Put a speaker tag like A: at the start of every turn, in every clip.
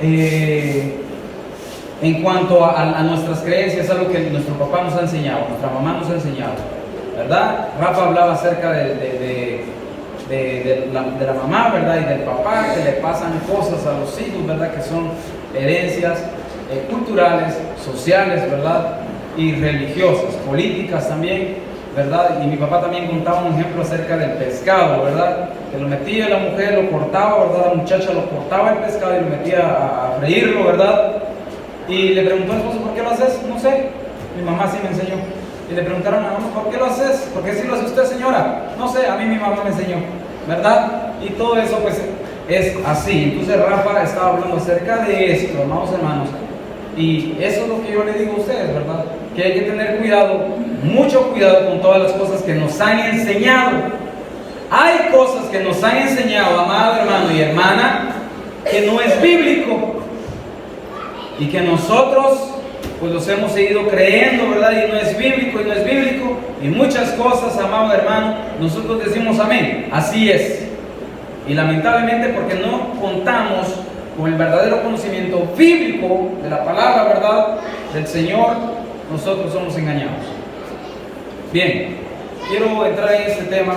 A: en cuanto a nuestras creencias, es algo que nuestro papá nos ha enseñado, nuestra mamá nos ha enseñado, ¿verdad? Rafa hablaba acerca de la mamá, ¿verdad? Y del papá, que le pasan cosas a los hijos, ¿verdad? Que son herencias culturales, sociales, ¿verdad? Y religiosas, políticas también, ¿verdad? Y mi papá también contaba un ejemplo acerca del pescado, ¿verdad? Que lo metía la mujer, lo cortaba, ¿verdad? La muchacha lo cortaba el pescado y lo metía a freírlo, ¿verdad? Y le preguntó al esposo, ¿por qué lo haces? No sé, mi mamá sí me enseñó. Y le preguntaron a mamá, ¿por qué lo haces? ¿Por qué sí lo hace usted, señora? No sé, a mí mi mamá me enseñó, ¿verdad? Y todo eso pues es así. Entonces Rafa estaba hablando acerca de esto, amados hermanos. Y eso es lo que yo le digo a ustedes, ¿verdad? Que hay que tener cuidado, mucho cuidado con todas las cosas que nos han enseñado. Hay cosas que nos han enseñado, amado hermano y hermana, que no es bíblico. Y que nosotros pues los hemos seguido creyendo, ¿verdad? Y no es bíblico, y no es bíblico. Y muchas cosas, amado hermano, nosotros decimos amén. Así es. Y lamentablemente porque no contamos con el verdadero conocimiento bíblico de la palabra, ¿verdad? Del Señor, nosotros somos engañados. Bien, quiero entrar en este tema.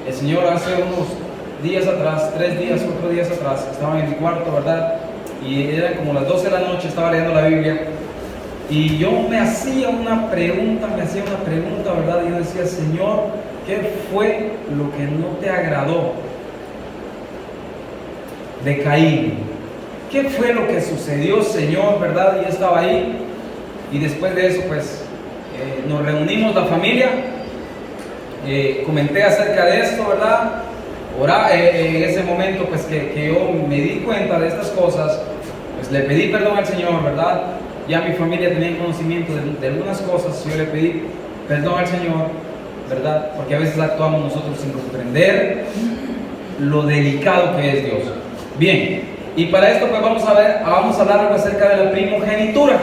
A: El Señor hace unos días atrás, 3 días, 4 días atrás, estaba en mi cuarto, ¿verdad? Y eran como las 12 de la noche, estaba leyendo la Biblia. Y yo me hacía una pregunta, ¿verdad? Y yo decía, Señor, ¿qué fue lo que no te agradó de Caín? ¿Qué fue lo que sucedió, Señor, verdad? Y yo estaba ahí. Y después de eso, pues, nos reunimos la familia. Comenté acerca de esto, ¿verdad? En ese momento, pues, que yo me di cuenta de estas cosas, pues le pedí perdón al Señor, ¿verdad? Ya mi familia tenía conocimiento de algunas cosas. Yo le pedí perdón al Señor, ¿verdad? Porque a veces actuamos nosotros sin comprender lo delicado que es Dios. Bien, y para esto pues vamos a hablar algo acerca de la primogenitura.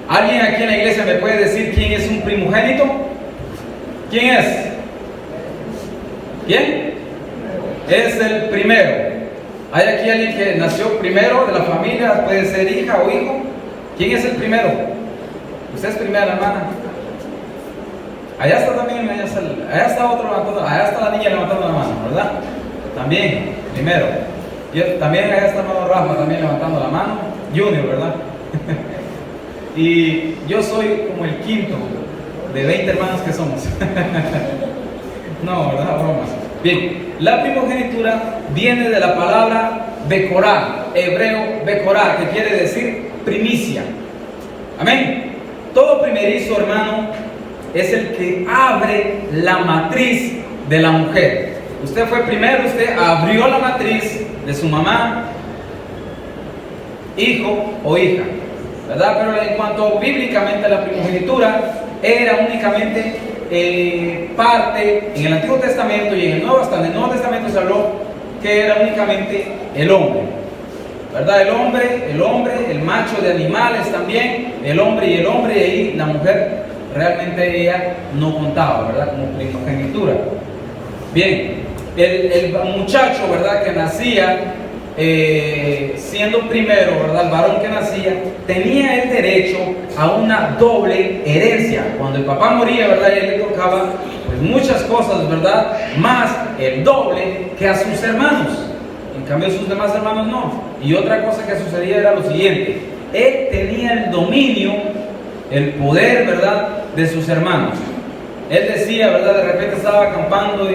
A: ¿Alguien aquí en la iglesia me puede decir quién es un primogénito? ¿Quién es? ¿Quién? Es el primero. ¿Hay aquí alguien que nació primero de la familia? Puede ser hija o hijo. ¿Quién es el primero? Usted es primera, hermana. Allá está también, allá está otro levantando, allá está la niña levantando la mano, ¿verdad? También, primero. También allá está el hermano Rafa también levantando la mano. Junior, ¿verdad? Y yo soy como el quinto de 20 hermanos que somos. No, ¿verdad? Bromas. Bien, la primogenitura viene de la palabra Becorá, hebreo Becorá, que quiere decir primicia. Amén. Todo primerizo, hermano, es el que abre la matriz de la mujer. Usted fue primero, usted abrió la matriz de su mamá, hijo o hija, ¿verdad? Pero en cuanto bíblicamente a la primogenitura, era únicamente parte en el Antiguo Testamento y en el Nuevo Testamento se habló que era únicamente el hombre, ¿verdad? El hombre, el macho de animales también, el hombre, y ahí la mujer realmente ella no contaba, ¿verdad? Como primogenitura. Bien, el muchacho, ¿verdad? Que nacía siendo primero, ¿verdad? El varón que nacía tenía el derecho a una doble herencia. Cuando el papá moría, ¿verdad? Y él le tocaba pues muchas cosas, ¿verdad? Más el doble que a sus hermanos. En cambio sus demás hermanos no. Y otra cosa que sucedía era lo siguiente: él tenía el dominio, el poder, ¿verdad? De sus hermanos. Él decía, ¿verdad? De repente estaba acampando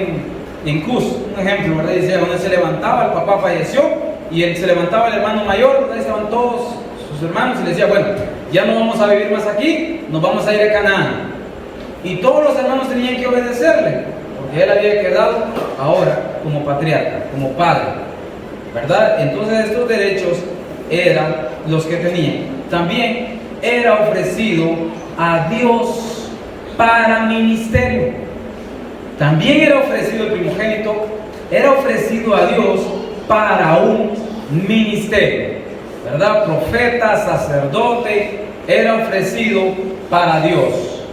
A: en Cus, un ejemplo, ¿verdad? Decía, cuando él se levantaba, el papá falleció y él se levantaba el hermano mayor, ¿verdad? Estaban todos sus hermanos y le decía, bueno, ya no vamos a vivir más aquí, nos vamos a ir a Canaán. Y todos los hermanos tenían que obedecerle, porque él había quedado ahora como patriarca, como padre, ¿verdad? Entonces estos derechos eran los que tenían. También era ofrecido a Dios para ministerio. También era ofrecido el primogénito, era ofrecido a Dios para un ministerio, ¿verdad? Profeta, sacerdote, era ofrecido para Dios.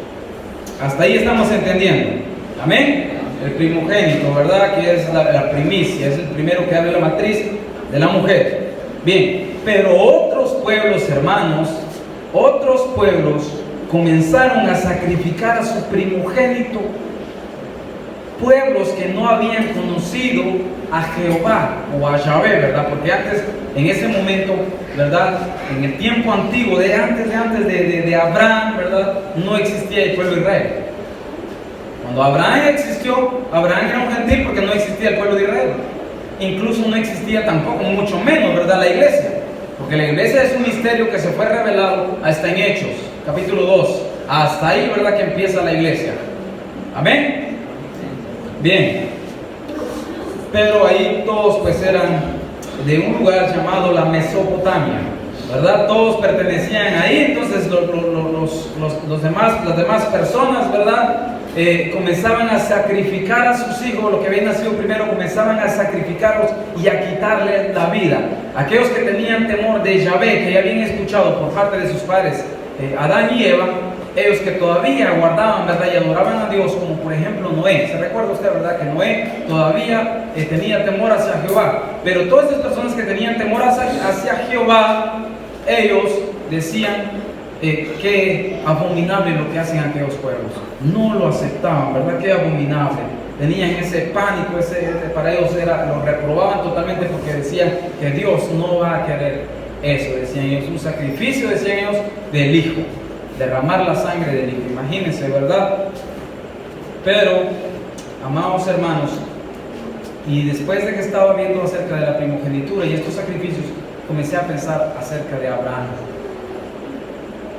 A: Hasta ahí estamos entendiendo. Amén. El primogénito, ¿verdad? Que es la primicia, es el primero que abre la matriz de la mujer. Bien, Pero otros pueblos, hermanos, otros pueblos comenzaron a sacrificar a su primogénito. Pueblos que no habían conocido a Jehová o a Yahvé, ¿verdad? Porque antes, en ese momento, ¿verdad? En el tiempo antiguo, antes de Abraham, ¿verdad? No existía el pueblo de Israel. Cuando Abraham existió, Abraham era un gentil porque no existía el pueblo de Israel. Incluso no existía tampoco, mucho menos, ¿verdad? La iglesia. Porque la iglesia es un misterio que se fue revelado hasta en Hechos, capítulo 2. Hasta ahí, ¿verdad? Que empieza la iglesia. Amén. Bien, pero ahí todos pues eran de un lugar llamado la Mesopotamia, ¿verdad? Todos pertenecían ahí, entonces las demás personas, ¿verdad? Comenzaban a sacrificar a sus hijos, lo que habían nacido primero, comenzaban a sacrificarlos y a quitarles la vida. Aquellos que tenían temor de Yahvé, que ya habían escuchado por parte de sus padres, Adán y Eva, ellos que todavía guardaban, ¿verdad? Y adoraban a Dios, como por ejemplo Noé. ¿Se recuerda usted, verdad? Que Noé todavía tenía temor hacia Jehová. Pero todas esas personas que tenían temor hacia Jehová, ellos decían que abominable lo que hacen aquellos pueblos. No lo aceptaban, ¿verdad? Que abominable. Tenían ese pánico, para ellos lo reprobaban totalmente porque decían que Dios no va a querer eso. Decían ellos, un sacrificio, decían ellos, del Hijo. Derramar la sangre del Hijo, imagínense, ¿verdad? Pero, amados hermanos, y después de que estaba viendo acerca de la primogenitura y estos sacrificios, comencé a pensar acerca de Abraham.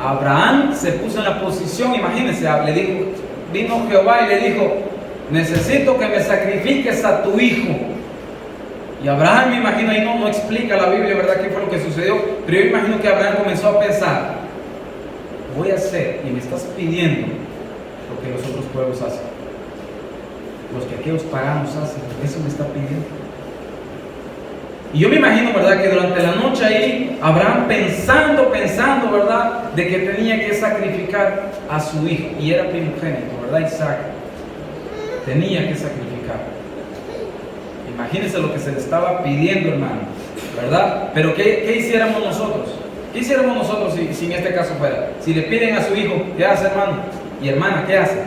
A: Abraham se puso en la posición, imagínense, le dijo, vino Jehová y le dijo, necesito que me sacrifiques a tu hijo. Y Abraham, me imagino, ahí no explica la Biblia, ¿verdad?, qué fue lo que sucedió, pero yo imagino que Abraham comenzó a pensar, voy a hacer, y me estás pidiendo lo que los otros pueblos hacen, los que aquellos paganos hacen, eso me está pidiendo. Y yo me imagino, ¿verdad?, que durante la noche ahí, Abraham pensando, ¿verdad?, de que tenía que sacrificar a su hijo, y era primogénito, ¿verdad?, Isaac, tenía que sacrificar. Imagínense lo que se le estaba pidiendo, hermano, ¿verdad? Pero ¿qué hiciéramos nosotros? ¿Qué hiciéramos nosotros si en este caso fuera? Si le piden a su hijo, ¿qué hace, hermano? Y hermana, ¿qué hace?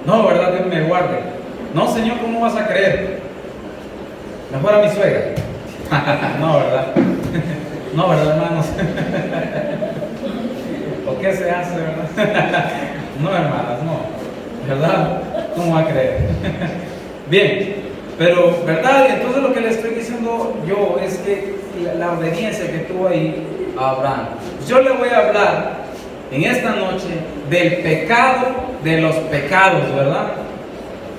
A: No, ¿verdad? Dios me guarde. No, Señor, ¿cómo vas a creer? Mejor a mi suegra. No, ¿verdad? No, ¿verdad, hermanos? ¿O qué se hace, verdad? No, hermanas, no. ¿Verdad? ¿Cómo va a creer? Bien, pero, ¿verdad? Entonces lo que le estoy diciendo yo es que la obediencia que tuvo ahí a Abraham. Yo le voy a hablar en esta noche del pecado de los pecados, ¿verdad?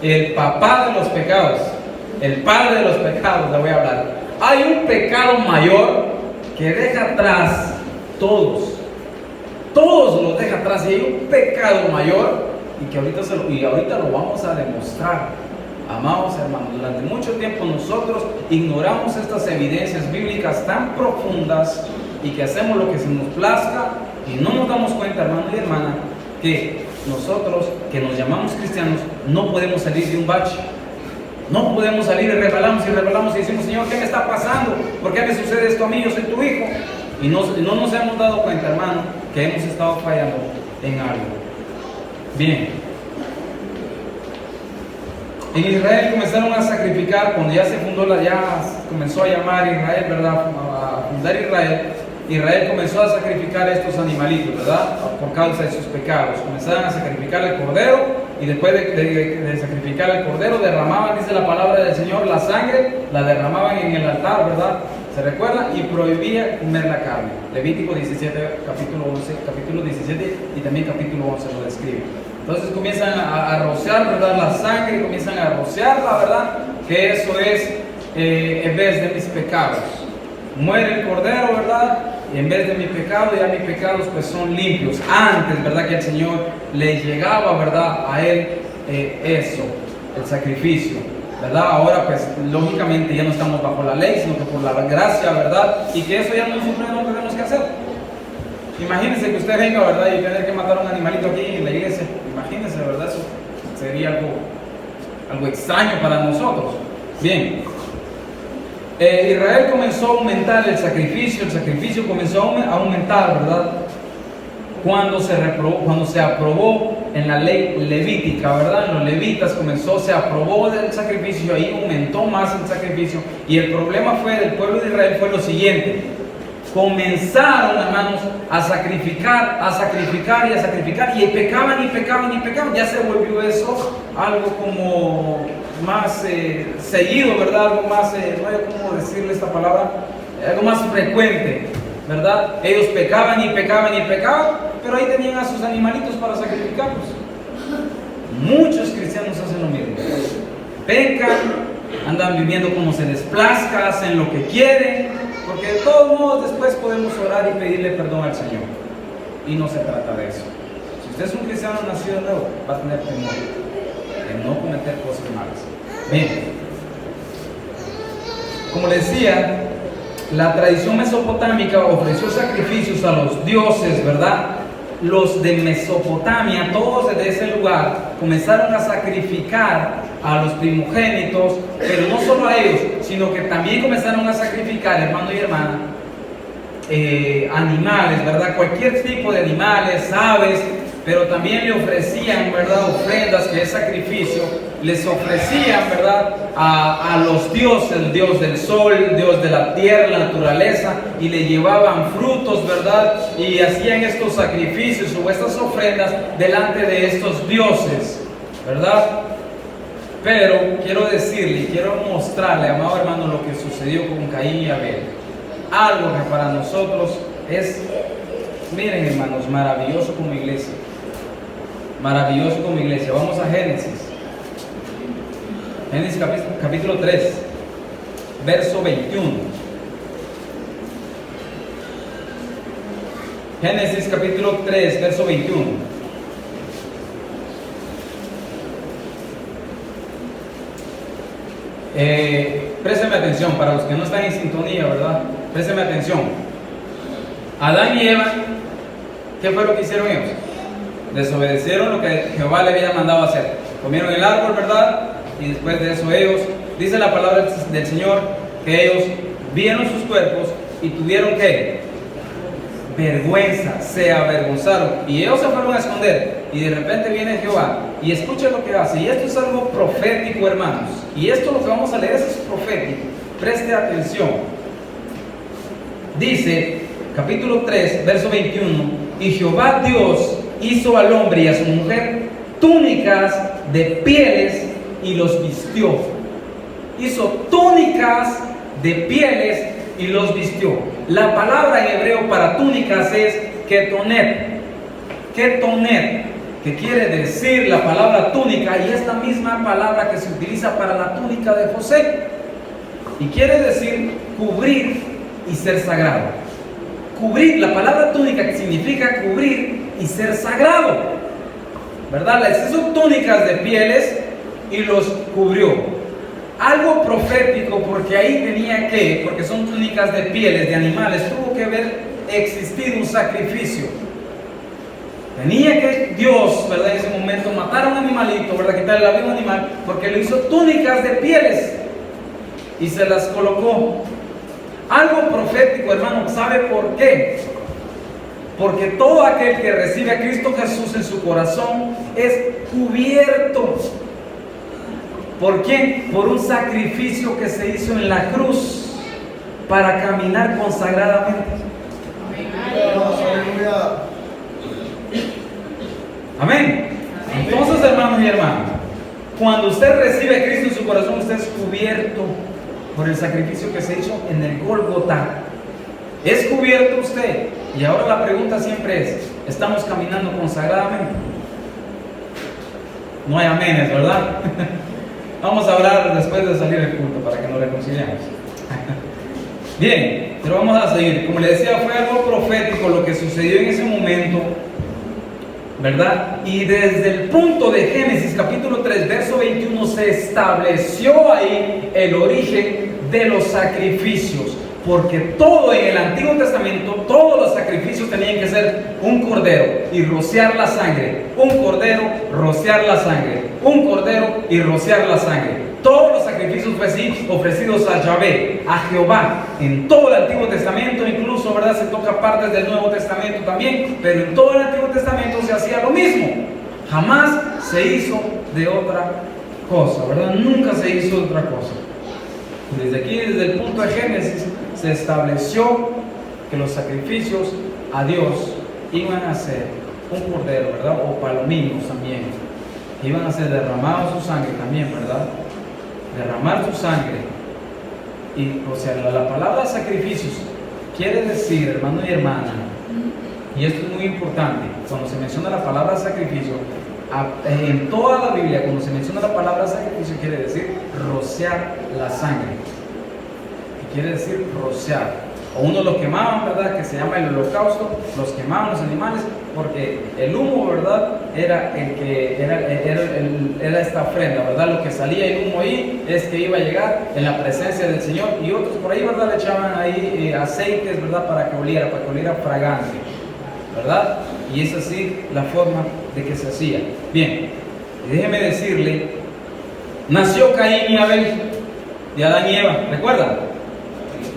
A: El papá de los pecados, el padre de los pecados, le voy a hablar. Hay un pecado mayor que deja atrás todos los deja atrás, y hay un pecado mayor y que ahorita lo vamos a demostrar. Amados hermanos, durante mucho tiempo nosotros ignoramos estas evidencias bíblicas tan profundas y que hacemos lo que se nos plazca y no nos damos cuenta, hermano y hermana, que nosotros que nos llamamos cristianos no podemos salir de un bache. No podemos salir y revelamos y decimos, Señor, ¿qué me está pasando? ¿Por qué me sucede esto a mí? Yo soy tu hijo. Y no nos hemos dado cuenta, hermano, que hemos estado fallando en algo. Bien. En Israel comenzaron a sacrificar, cuando ya se fundó, ya comenzó a llamar Israel, ¿verdad? A fundar Israel comenzó a sacrificar estos animalitos, ¿verdad? Por causa de sus pecados. Comenzaron a sacrificar el cordero, y después de sacrificar el cordero, derramaban, dice la palabra del Señor, la sangre, la derramaban en el altar, ¿verdad? ¿Se recuerda? Y prohibía comer la carne. Levítico 17, capítulo 17 y también capítulo 11 lo describe. Entonces comienzan a rociar, ¿verdad?, la sangre, comienzan a rociarla, ¿verdad? Que eso es en vez de mis pecados. Muere el cordero, ¿verdad? Y en vez de mi pecado, ya mis pecados pues son limpios. Antes, ¿verdad?, que el Señor le llegaba, ¿verdad?, a él eso, el sacrificio, ¿verdad? Ahora pues lógicamente ya no estamos bajo la ley, sino que por la gracia, ¿verdad? Y que eso ya nosotros no tenemos que hacer. Imagínense que usted venga, ¿verdad?, y tener que matar a un animalito aquí en la iglesia. Imagínense, ¿verdad? Eso sería algo extraño para nosotros. Bien. Israel comenzó a aumentar el sacrificio comenzó a aumentar, ¿verdad? Cuando se aprobó en la ley levítica, ¿verdad? En los levitas se aprobó el sacrificio, ahí aumentó más el sacrificio, y el problema del pueblo de Israel fue lo siguiente: comenzaron, hermanos, a sacrificar, y pecaban, ya se volvió eso algo como más seguido, ¿verdad? Algo más, no hay cómo decirle esta palabra, algo más frecuente, ¿verdad? Ellos pecaban, pero ahí tenían a sus animalitos para sacrificarlos. Muchos cristianos hacen lo mismo, pecan, andan viviendo como se les plazca, hacen lo que quieren, porque de todos modos después podemos orar y pedirle perdón al Señor, y no se trata de eso. Si usted es un cristiano nacido de nuevo, va a tener temor de no cometer cosas malas. Bien, como les decía, la tradición mesopotámica ofreció sacrificios a los dioses, ¿verdad? Los de Mesopotamia, todos desde ese lugar, comenzaron a sacrificar a los primogénitos, pero no solo a ellos, sino que también comenzaron a sacrificar, hermano y hermana, animales, ¿verdad? Cualquier tipo de animales, aves, pero también le ofrecían, ¿verdad? Ofrendas, que es sacrificio, les ofrecían, ¿verdad? A los dioses, el dios del sol, el dios de la tierra, la naturaleza, y le llevaban frutos, ¿verdad? Y hacían estos sacrificios o estas ofrendas delante de estos dioses, ¿verdad? Pero quiero decirle y quiero mostrarle, amado hermano, lo que sucedió con Caín y Abel. Algo que para nosotros es, miren hermanos, maravilloso como iglesia. Maravilloso como iglesia. Vamos a Génesis. Génesis capítulo 3, verso 21. Génesis capítulo 3, verso 21. Présteme atención, para los que no están en sintonía, ¿verdad? Présteme atención. Adán y Eva, ¿qué fue lo que hicieron ellos? Desobedecieron lo que Jehová le había mandado hacer. Comieron el árbol, ¿verdad? Y después de eso ellos, dice la palabra del Señor, que ellos vieron sus cuerpos y tuvieron ¿qué? Vergüenza, se avergonzaron, y ellos se fueron a esconder, y de repente viene Jehová, y escuchen lo que hace, y esto es algo profético, hermanos, y esto lo que vamos a leer es profético, preste atención. Dice, capítulo 3, verso 21, y Jehová Dios hizo al hombre y a su mujer túnicas de pieles y los vistió. Hizo túnicas de pieles y los vistió. La palabra en hebreo para túnicas es ketonet. Ketonet, que quiere decir la palabra túnica, y es la misma palabra que se utiliza para la túnica de José. Y quiere decir cubrir y ser sagrado. Cubrir, la palabra túnica que significa cubrir y ser sagrado, ¿verdad? Les hizo túnicas de pieles y los cubrió. Algo profético, porque ahí tenía que, porque son túnicas de pieles de animales, tuvo que haber existido un sacrificio. Tenía que Dios, ¿verdad? En ese momento matar a un animalito, ¿verdad? Quitarle la vida a un animal, porque le hizo túnicas de pieles y se las colocó. Algo profético, hermano, ¿sabe por qué? Porque todo aquel que recibe a Cristo Jesús en su corazón es cubierto. ¿Por quién? Por un sacrificio que se hizo en la cruz para caminar consagradamente. Amén. Entonces, hermanos y hermanas, cuando usted recibe a Cristo en su corazón, usted es cubierto por el sacrificio que se hizo en el Gólgota. Es cubierto usted. Y ahora la pregunta siempre es, ¿estamos caminando consagradamente? No hay amenes, ¿verdad? Vamos a hablar después de salir del culto para que nos reconciliemos. Bien, pero vamos a seguir. Como le decía, fue algo profético lo que sucedió en ese momento, ¿verdad? Y desde el punto de Génesis capítulo 3, verso 21, se estableció ahí el origen de los sacrificios. Porque todo en el Antiguo Testamento, todos los sacrificios tenían que ser un cordero y rociar la sangre. Un cordero, rociar la sangre. Un cordero y rociar la sangre. Todos los sacrificios sacrificios ofrecidos a Yahvé, a Jehová, en todo el Antiguo Testamento, incluso, ¿verdad? Se toca partes del Nuevo Testamento también, pero en todo el Antiguo Testamento se hacía lo mismo. Jamás se hizo de otra cosa, ¿verdad? Nunca se hizo de otra cosa. Desde aquí, desde el punto de Génesis, se estableció que los sacrificios a Dios iban a ser un cordero, ¿verdad? O palominos también. Iban a ser derramados su sangre también, ¿verdad? Derramar su sangre. Y, o sea, la palabra sacrificios quiere decir, hermano y hermana, y esto es muy importante, cuando se menciona la palabra sacrificio, en toda la Biblia, cuando se menciona la palabra sacrificio, quiere decir rociar la sangre. Quiere decir rociar. O uno lo quemaban, ¿verdad? Que se llama el holocausto, los quemaban los animales, porque el humo, ¿verdad? Era el que era esta ofrenda, ¿verdad? Lo que salía el humo ahí es que iba a llegar en la presencia del Señor, y otros por ahí, ¿verdad? Le echaban ahí aceites, ¿verdad? Para que oliera fragante, ¿verdad? Y es así la forma de que se hacía. Bien, déjeme decirle, nació Caín y Abel, de Adán y Eva, ¿recuerdan?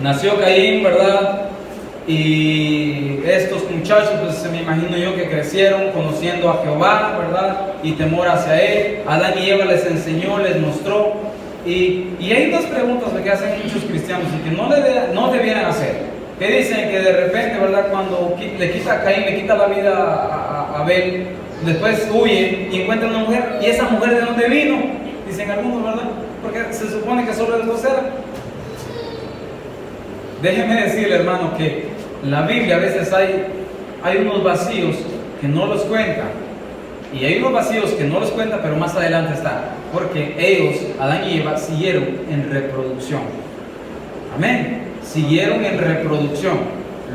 A: Nació Caín, ¿verdad? Y estos muchachos, pues me imagino yo que crecieron conociendo a Jehová, ¿verdad? Y temor hacia Él. Adán y Eva les enseñó, les mostró. Y hay dos preguntas que hacen muchos cristianos y que no debieran hacer. Que dicen que de repente, ¿verdad? Cuando le quita a Caín, le quita la vida a Abel, después huye y encuentra una mujer. ¿Y esa mujer de dónde vino? Dicen algunos, ¿verdad? Porque se supone que solo el dos era. Déjeme decirle, hermano, que la Biblia a veces hay unos vacíos que no los cuenta. Y hay unos vacíos que no los cuenta, pero más adelante está. Porque ellos, Adán y Eva, siguieron en reproducción. Amén. Siguieron en reproducción.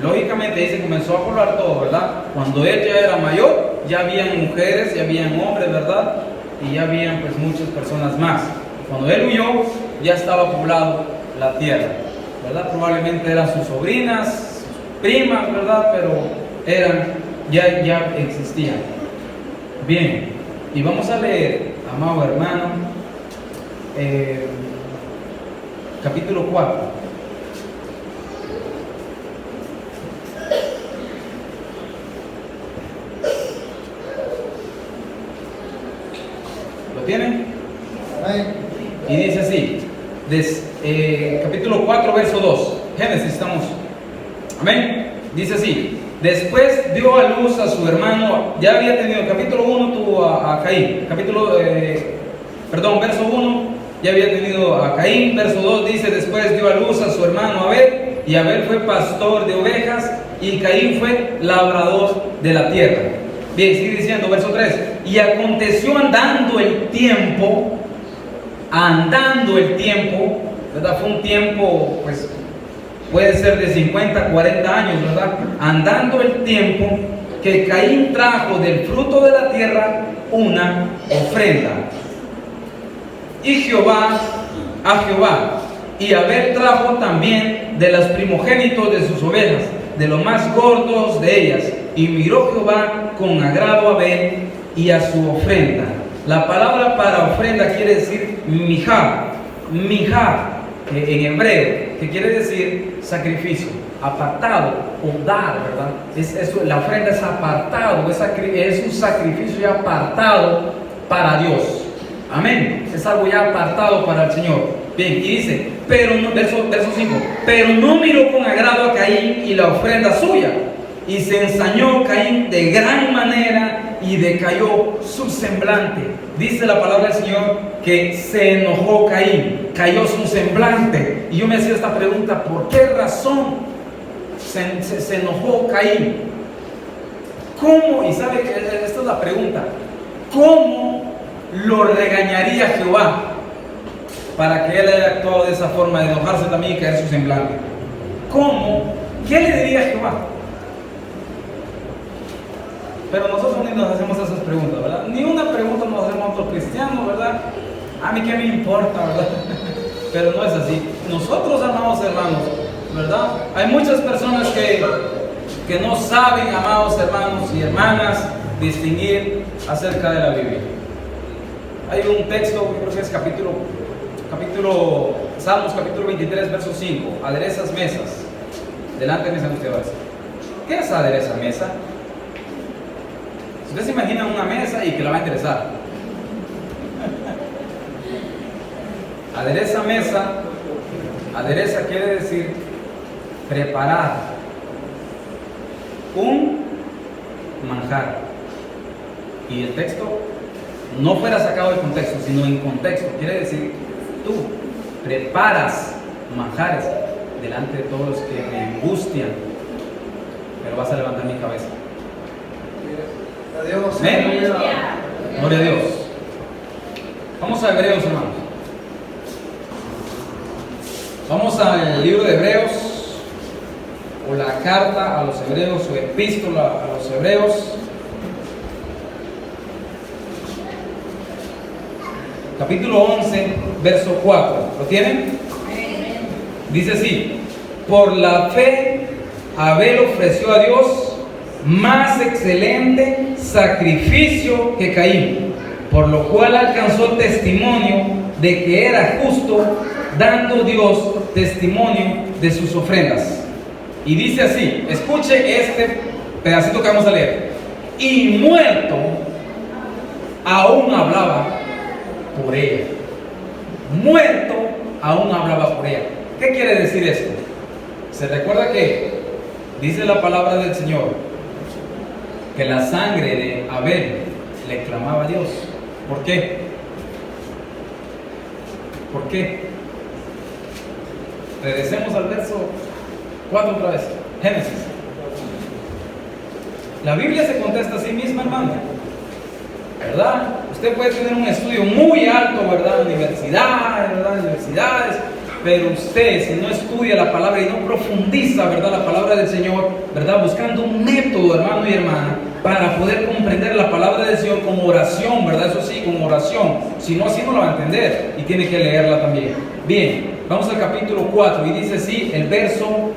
A: Lógicamente ahí se comenzó a poblar todo, ¿verdad? Cuando él ya era mayor, ya habían mujeres, ya habían hombres, ¿verdad? Y ya habían pues muchas personas más. Cuando él huyó, ya estaba poblado la tierra, ¿verdad? Probablemente eran sus sobrinas, sus primas, ¿verdad? Pero ya existían. Bien, y vamos a leer, amado hermano, capítulo 4. ¿Lo tienen? Y dice así, capítulo 4, verso 2, Génesis estamos, amén, dice así: después dio a luz a su hermano, ya había tenido, capítulo 1 tuvo a Caín, verso 1, ya había tenido a Caín, verso 2 dice: después dio a luz a su hermano Abel, y Abel fue pastor de ovejas, y Caín fue labrador de la tierra. Bien, sigue diciendo, verso 3, y aconteció andando el tiempo, ¿verdad? Fue un tiempo, pues, puede ser de 50, 40 años, ¿verdad? Andando el tiempo, que Caín trajo del fruto de la tierra una ofrenda. Y a Jehová, y Abel trajo también de los primogénitos de sus ovejas, de los más gordos de ellas. Y miró Jehová con agrado a Abel y a su ofrenda. La palabra para ofrenda quiere decir mijá, en hebreo, que quiere decir sacrificio, apartado o dar, ¿verdad? La ofrenda es apartado, es un sacrificio ya apartado para Dios. Amén. Es algo ya apartado para el Señor. Bien, y dice, verso 5, pero no miró con agrado a Caín y la ofrenda suya. Y se ensañó Caín de gran manera y decayó su semblante. Dice la palabra del Señor que se enojó Caín, cayó su semblante. Y yo me hacía esta pregunta: ¿por qué razón se enojó Caín? ¿Cómo? Y sabe que esta es la pregunta: ¿cómo lo regañaría Jehová para que él haya actuado de esa forma, de enojarse también y caer su semblante? ¿Cómo? ¿Qué le diría Jehová? Pero nosotros ni nos hacemos esas preguntas, ¿verdad? Ni una pregunta nos hacemos a otros cristianos, ¿verdad? A mí qué me importa, ¿verdad? Pero no es así. Nosotros, amados hermanos, ¿verdad? Hay muchas personas que no saben, amados hermanos y hermanas, distinguir acerca de la Biblia. Hay un texto, creo que es capítulo Salmos capítulo 23, verso 5. Aderezas mesas delante de mis angustiadores. ¿Qué es adereza mesa? Usted se imagina una mesa y que la va a interesar. Adereza mesa, adereza quiere decir preparar un manjar. Y el texto no fuera sacado del contexto, sino en contexto. Quiere decir, tú preparas manjares delante de todos los que me angustian, pero vas a levantar mi cabeza.
B: Adiós.
A: ¿Amén? Gloria a Dios. Vamos a Hebreos, hermanos. Vamos al libro de Hebreos, o la carta a los hebreos, o epístola a los hebreos. Capítulo 11, verso 4. ¿Lo tienen? Dice así: por la fe Abel ofreció a Dios más excelente sacrificio que Caín, por lo cual alcanzó testimonio de que era justo, dando Dios testimonio de sus ofrendas. Y dice así, escuche este pedacito que vamos a leer: y muerto aún hablaba por ella. Muerto aún hablaba por ella. ¿Qué quiere decir esto? Se recuerda que dice la palabra del Señor que la sangre de Abel le clamaba a Dios. ¿Por qué? ¿Por qué? Regresemos al verso 4 otra vez. Génesis. La Biblia se contesta a sí misma, hermano, ¿verdad? Usted puede tener un estudio muy alto, ¿verdad? Universidades, pero usted, si no estudia la palabra y no profundiza, ¿verdad?, la palabra del Señor, ¿verdad?, buscando un método, hermano y hermana, para poder comprender la palabra del Señor como oración, ¿verdad? Eso sí, como oración. Si no, así no lo va a entender y tiene que leerla también. Bien, vamos al capítulo 4 y dice así, el verso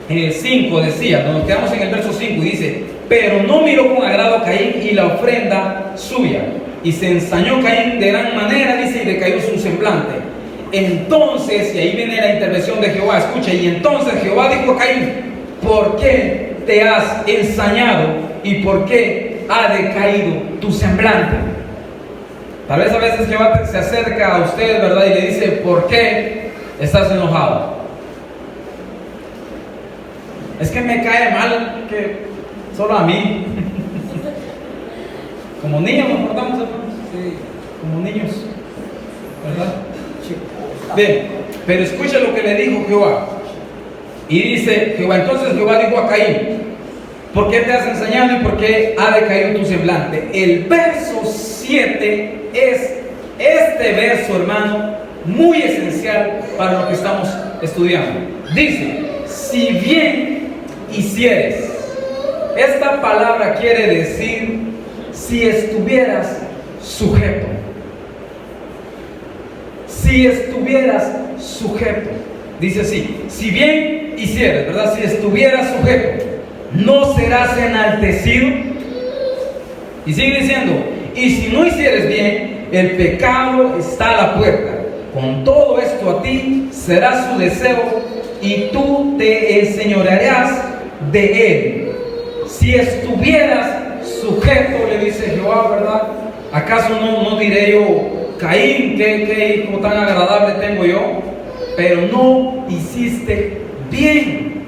A: 5 decía, nos quedamos en el verso 5 y dice: pero no miró con agrado a Caín y la ofrenda suya, y se ensañó Caín de gran manera, dice, y decayó su semblante. Entonces, y ahí viene la intervención de Jehová, escucha, y entonces Jehová dijo a Caín: ¿por qué te has ensañado y por qué ha decaído tu semblante? Tal vez a veces Jehová se acerca a usted, ¿verdad?, y le dice: ¿por qué estás enojado? Es que me cae mal que solo a mí. Como niños nos portamos, hermanos. Sí, como niños, ¿verdad? Bien, pero escucha lo que le dijo Jehová. Y dice Jehová, entonces Jehová dijo a Caín: ¿por qué te has ensañado y por qué ha decaído tu semblante? El verso 7 es este verso, hermano, muy esencial para lo que estamos estudiando. Dice: si bien hicieres. Esta palabra quiere decir si estuvieras sujeto. Si estuvieras sujeto. Dice así: si bien hicieres, ¿verdad? Si estuvieras sujeto, no serás enaltecido. Y sigue diciendo: y si no hicieres bien, el pecado está a la puerta. Con todo esto a ti será su deseo y tú te enseñorearás de él. Si estuvieras sujeto, le dice Jehová, ¿verdad? ¿Acaso no diré yo: Caín, qué hijo tan agradable tengo yo? Pero no hiciste bien.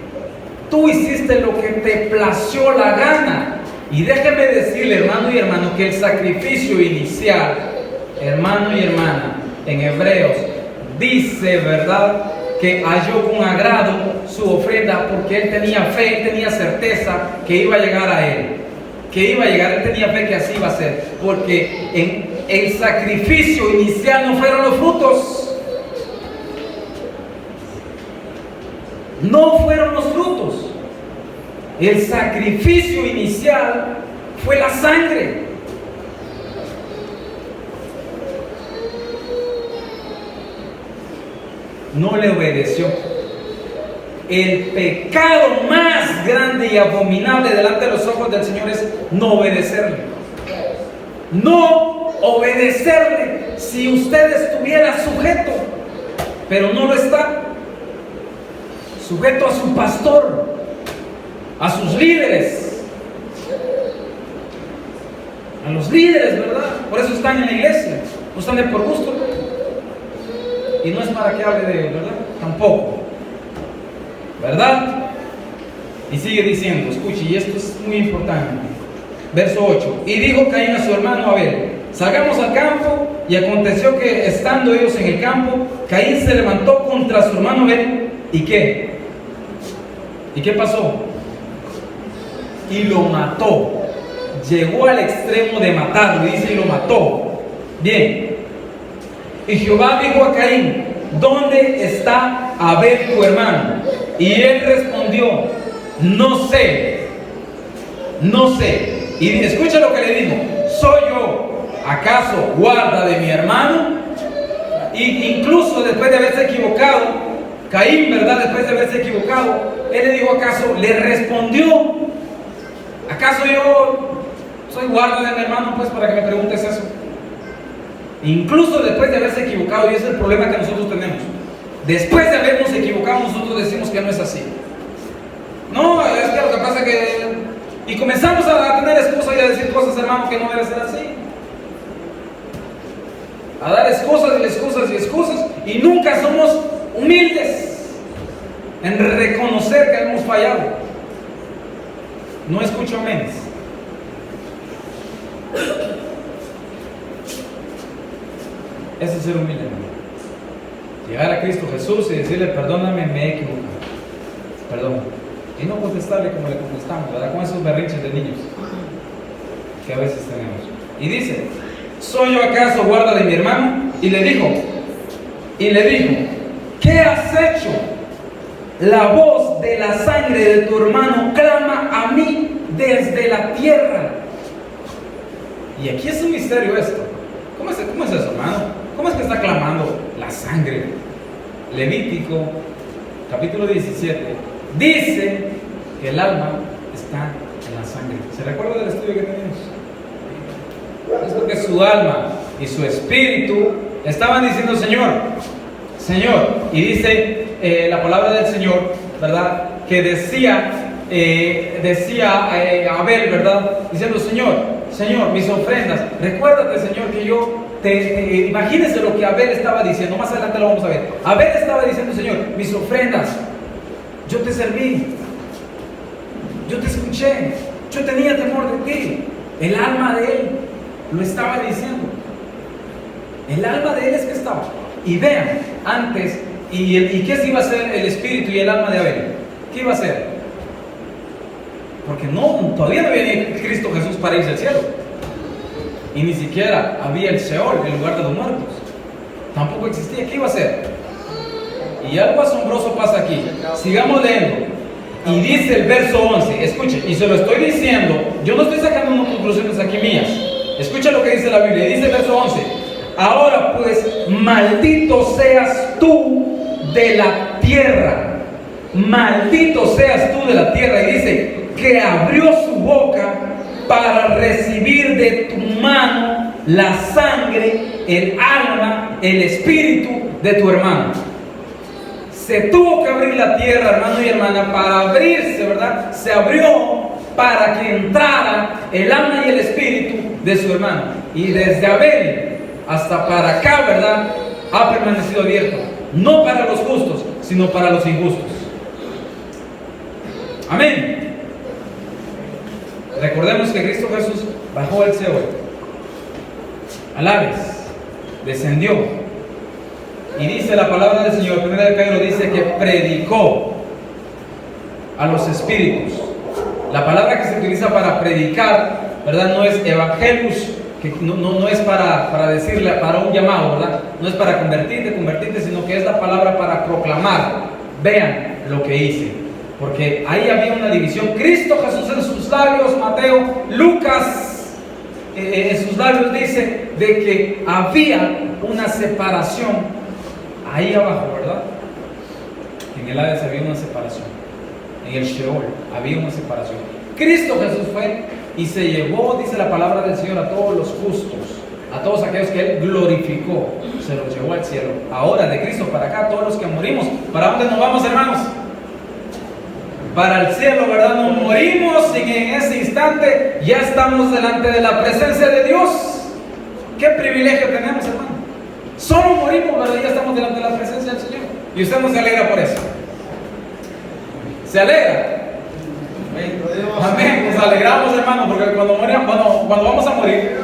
A: Tú hiciste lo que te plació la gana. Y déjeme decirle, hermano y hermano, que el sacrificio inicial, hermano y hermana, en Hebreos, dice, ¿verdad?, que halló con agrado su ofrenda porque él tenía fe, él tenía certeza que iba a llegar a él, que iba a llegar, él tenía fe que así iba a ser, porque en el sacrificio inicial no fueron los frutos, no fueron los frutos, el sacrificio inicial fue la sangre. No le obedeció. El pecado más grande y abominable delante de los ojos del Señor es no obedecerle. No obedecerle. si usted estuviera sujeto, pero no lo está, sujeto a su pastor, a sus líderes, a los líderes, ¿verdad? Por eso están en la iglesia, no están de por gusto, y no es para que hable de ellos, ¿verdad? Tampoco, ¿verdad? Y sigue diciendo, escuche, y esto es muy importante, verso 8, y dijo Caín a su hermano Abel, salgamos al campo, y aconteció que estando ellos en el campo, Caín se levantó contra su hermano Abel, ¿y qué? ¿Y qué pasó? Y lo mató. Llegó al extremo de matarlo, dice, y lo mató. Bien. Y Jehová dijo a Caín, ¿dónde está Abel tu hermano? Y él respondió, no sé. Y escucha lo que le dijo, ¿soy yo acaso guarda de mi hermano? Y incluso después de haberse equivocado, Caín, ¿verdad? Después de haberse equivocado, él le dijo, ¿acaso? Le respondió, ¿acaso yo soy guarda de mi hermano? Pues para que me preguntes eso. Incluso después de haberse equivocado, y ese es el problema que nosotros tenemos. Después de habernos equivocado, nosotros decimos que no es así. No, es que lo que pasa es que... Y comenzamos a tener excusas y a decir cosas, hermano, que no debe ser así. A dar excusas, y nunca somos humildes en reconocer que hemos fallado. No escucho amén. Ese es ser humilde, hermano. Llegar a Cristo Jesús y decirle, perdóname, me he equivocado, perdón, y no contestarle como le contestamos, ¿verdad? Con esos berrinches de niños que a veces tenemos. Y dice, ¿soy yo acaso guarda de mi hermano? Y le dijo, ¿qué has hecho? La voz de la sangre de tu hermano clama a mí desde la tierra. Y aquí es un misterio esto. ¿Cómo es eso, hermano? ¿Cómo es que está clamando la sangre? Levítico, capítulo 17, dice que el alma está en la sangre. ¿Se recuerda del estudio que tenemos? Es porque su alma y su espíritu estaban diciendo, Señor, y dice la palabra del Señor, ¿verdad? Que decía Abel, ¿verdad? Diciendo, Señor, mis ofrendas, recuérdate, Señor, que yo imagínense lo que Abel estaba diciendo, más adelante lo vamos a ver. Abel estaba diciendo, Señor, mis ofrendas, yo te serví, yo te escuché, yo tenía temor de ti. El alma de él lo estaba diciendo. El alma de él es que estaba. Y vean, antes, ¿y qué se iba a hacer el espíritu y el alma de Abel? ¿Qué iba a hacer? Porque todavía no había ni Cristo Jesús para irse al cielo. Y ni siquiera había el Sheol, el lugar de los muertos. Tampoco existía. ¿Qué iba a hacer? Y algo asombroso pasa aquí. Sigamos leyendo. Y dice el verso 11, escuche, y se lo estoy diciendo, yo no estoy sacando unas conclusiones aquí mías. Escucha lo que dice la Biblia. Dice el verso 11, ahora pues, maldito seas tú de la tierra. Maldito seas tú de la tierra. Y dice que abrió su boca para recibir de tu mano la sangre, el alma, el espíritu de tu hermano. Se tuvo que abrir la tierra, hermano y hermana, para abrirse, ¿verdad? Se abrió para que entrara el alma y el espíritu de su hermano. Y desde Abel hasta para acá, ¿verdad? Ha permanecido abierto. No para los justos, sino para los injustos. Amén. Recordemos que Cristo Jesús bajó al Seol, al Hades, descendió, y dice la palabra del Señor, 1 de Pedro dice que predicó a los espíritus. La palabra que se utiliza para predicar, ¿verdad? No es evangelius, que no es para decirle, para un llamado, ¿verdad? No es para convertirte, sino que es la palabra para proclamar. Vean lo que hice. Porque ahí había una división. Cristo Jesús en sus labios, Mateo, Lucas en sus labios dice de que había una separación ahí abajo, ¿verdad? En el Hades había una separación. En el Sheol había una separación. Cristo Jesús fue y se llevó, dice la palabra del Señor, a todos los justos, a todos aquellos que Él glorificó, se los llevó al cielo. Ahora, de Cristo para acá, todos los que morimos, ¿para dónde nos vamos, hermanos? Para el cielo, ¿verdad? Nos morimos y en ese instante ya estamos delante de la presencia de Dios. ¿Qué privilegio tenemos, hermano? Solo morimos, ¿verdad? Ya estamos delante de la presencia del Señor. Y usted no se alegra por eso. ¿Se alegra? Amén. Nos alegramos, hermano, porque cuando vamos a morir,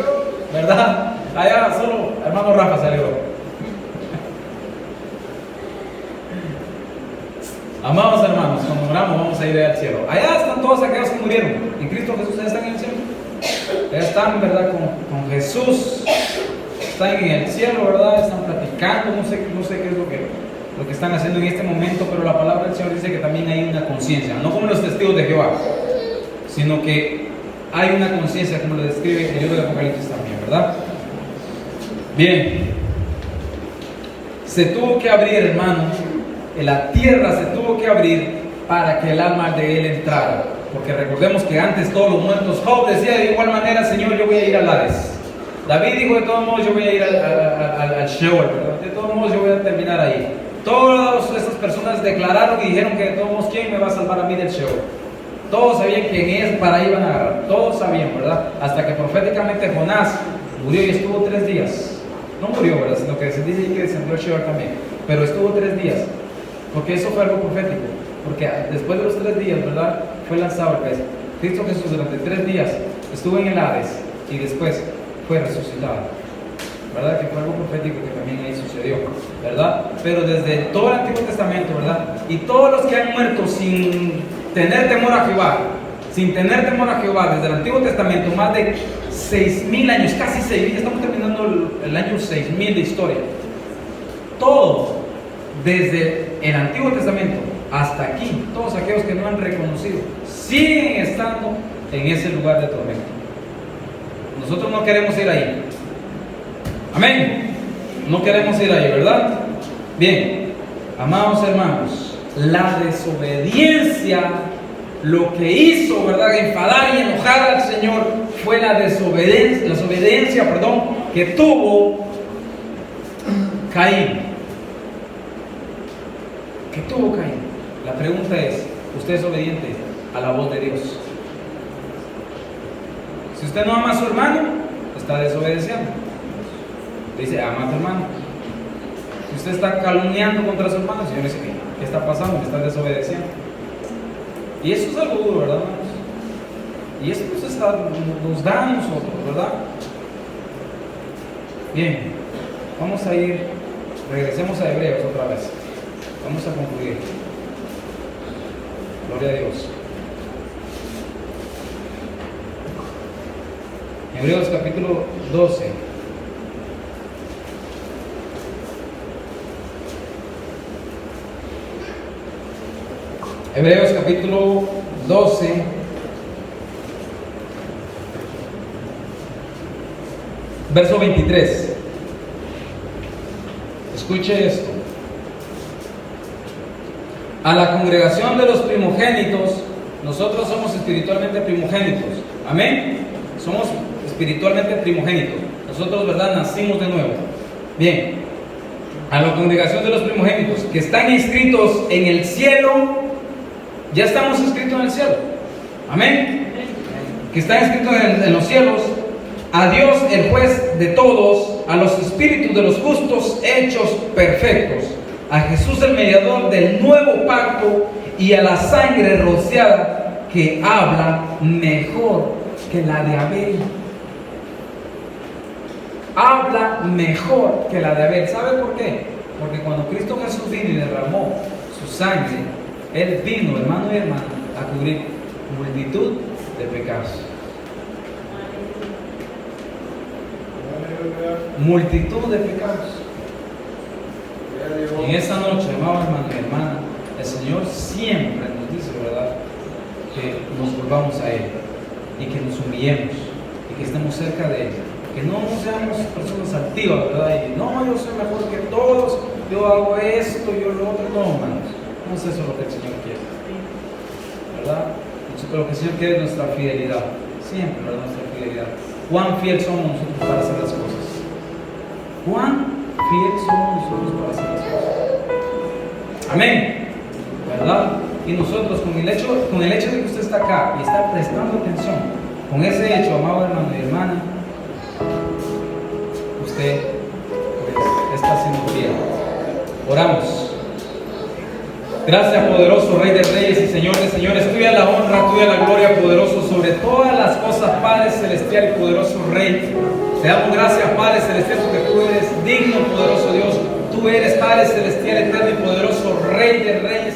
A: ¿verdad? Allá solo hermano Rafa se alegró. Amados hermanos, cuando moramos vamos a ir al cielo. Allá están todos aquellos que murieron en Cristo Jesús. Allá están en el cielo. Allá están, ¿verdad? Con Jesús. Están en el cielo, ¿verdad? Están platicando. No sé qué es lo que están haciendo en este momento, pero la palabra del Señor dice que también hay una conciencia. No como los testigos de Jehová, sino que hay una conciencia, como lo describe el libro de Apocalipsis también, ¿verdad? Bien. Se tuvo que abrir, hermano. La tierra se tuvo que abrir para que el alma de él entrara, porque recordemos que antes todos los muertos, Job decía de igual manera: Señor, yo voy a ir al Hades. David dijo: de todos modos yo voy a ir al Sheol, ¿verdad? De todos modos yo voy a terminar ahí. Todas estas personas declararon y dijeron que de todos modos, ¿quién me va a salvar a mí del Sheol? Todos sabían quién es, para ahí van a agarrar, todos sabían, ¿verdad? Hasta que proféticamente Jonás murió y estuvo 3 días. No murió, ¿verdad? Sino que se dice que descendió al Sheol también, pero estuvo 3 días. Porque eso fue algo profético, porque después de los 3 días, ¿verdad? Fue lanzado al pez. Cristo Jesús durante 3 días estuvo en el Hades y después fue resucitado, ¿verdad? Que fue algo profético que también ahí sucedió, ¿verdad? Pero desde todo el Antiguo Testamento, ¿verdad? Y todos los que han muerto sin tener temor a Jehová, desde el Antiguo Testamento, más de 6.000 años, casi 6.000, estamos terminando el año 6.000 de historia. Todo desde el Antiguo Testamento hasta aquí, todos aquellos que no han reconocido siguen estando en ese lugar de tormento. Nosotros no queremos ir ahí. Amén. No queremos ir ahí, ¿verdad? Bien, amados hermanos, la desobediencia, lo que hizo, ¿verdad?, enfadar y enojar al Señor fue la desobediencia, que tuvo Caín. ¿Qué tuvo Caín? La pregunta es: ¿usted es obediente a la voz de Dios? Si usted no ama a su hermano, está desobedeciendo. Dice: ama a tu hermano. Si usted está calumniando contra su hermano, el Señor dice: ¿qué está pasando? Me está desobedeciendo. Y eso es algo duro, ¿verdad, hermanos? Y eso nos da a nosotros, ¿verdad? Bien, vamos a ir, regresemos a Hebreos otra vez. Vamos a concluir. Gloria a Dios. Hebreos capítulo 12. Hebreos capítulo 12. Verso 23. Escuche esto. A la congregación de los primogénitos, nosotros somos espiritualmente primogénitos. Amén. Somos espiritualmente primogénitos. Nosotros, ¿verdad?, nacimos de nuevo. Bien. A la congregación de los primogénitos que están inscritos en el cielo. Ya estamos inscritos en el cielo. Amén. Que están inscritos en los cielos. A Dios, el juez de todos, a los espíritus de los justos hechos perfectos, a Jesús, el mediador del nuevo pacto, y a la sangre rociada que habla mejor que la de Abel. Habla mejor que la de Abel. ¿Sabe por qué? Porque cuando Cristo Jesús vino y derramó su sangre, Él vino, hermano y hermana, a cubrir multitud de pecados. Multitud de pecados. En esta noche, amado hermano y hermana, el Señor siempre nos dice, ¿verdad?, que nos volvamos a Él y que nos humillemos y que estemos cerca de Él. Que no seamos personas altivas, ¿verdad? Y no, yo soy mejor que todos, yo hago esto, yo lo otro. No, hermanos, no es eso lo que el Señor quiere, ¿verdad? Lo que el Señor quiere es nuestra fidelidad, siempre, ¿verdad?, nuestra fidelidad. ¿Cuán fiel somos nosotros para hacer las cosas? cuán fiel somos nosotros para hacer las cosas. Amén. ¿Verdad? Y nosotros con el hecho de que usted está acá y está prestando atención, con ese hecho, amado hermano y hermana, usted pues, está siendo fiel. Oramos. Gracias, poderoso Rey de Reyes y Señor de Señores. Tuya la honra, tuya la gloria, poderoso sobre todas las cosas, Padre celestial y poderoso Rey. Te damos gracias, Padre celestial, porque tú eres digno, poderoso Dios. Tú eres, Padre celestial, eterno y poderoso Rey de Reyes.